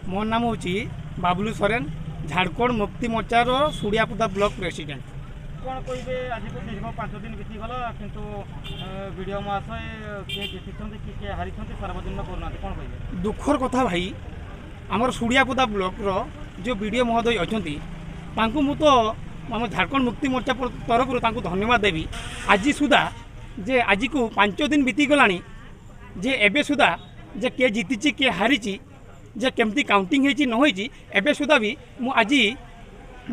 मोर नाम हूँ Babulu Soren, Jharkhand Mukti मोर्चार सुड़ियापुदा block president. कौन कहे आज को दीर्घ 5 दिन बीतीगला किंतु वीडियो महाशय किए जीति किए हारी सार्वजनिक करना कौन कहे दुखर कथा भाई आमर सुड़ियापुदा ब्लॉक जो वीडियो महोदय अच्छा मु तो आम झारखंड मुक्ति मोर्चा तरफ धन्यवाद देवी। आज सुधा जे आज को 5 दिन बीतीगला जे एबे सुधा जे किए जीति किए हारी जे केमती काउंटिंग होती न होती एबे सुधा भी मु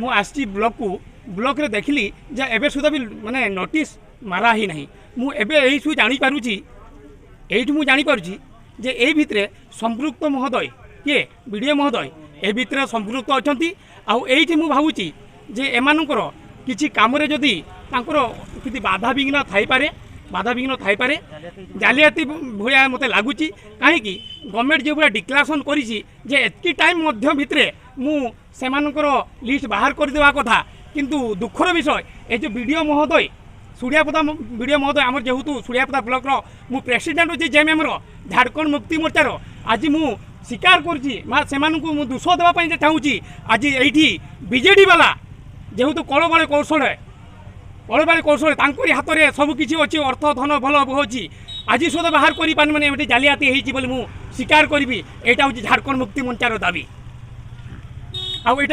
आसी ब्लॉक रे देखली जे एबे सुधा भी माने नोटिस मारा ही नहीं। मु एबे एई सु जानि पारुची एइठ मु जानि पारुची जे एई भितरे संपृक्त महोदय किए वीडियो महोदय ए भितरे संपृक्त अछंती। आउ एइठ मु भाबुची जे एमानकर किछि काम रे जदी तांकर किछि बाधा विघ्न थाई पारे जालियाती भलिया मते लागुची। कहीं गवर्नमेंट जो भाया डिक्लारेसन करिछि जे एतकी टाइम मध्य भितरे मु सेमानकर लिस्ट बाहर कर देवा कथा किंतु दुखर विषय ए जो वीडियो महोदय सुड़ियापुदा वीडियो महोदय आमर जेहेतु सुड़ियापुदा ब्लॉक रो मु प्रेसिडेंट होछि जेएमएम रो झारखंड मुक्ति मोर्चा रो आज मु स्वीकार करछि सेमानकु मु दोष देबा पई चाहूछि। आज एठी बीजेडी वाला जेहेतु कलबळे कौशल तांकरी हाथ में सबकिछि अच्छी अर्थ धन भल होची आज सुधा बाहर कर पारे मैंने जालियाती होती स्वीकार करी। यहाँ हूँ झारखंड मुक्ति मोर्चार दाबी।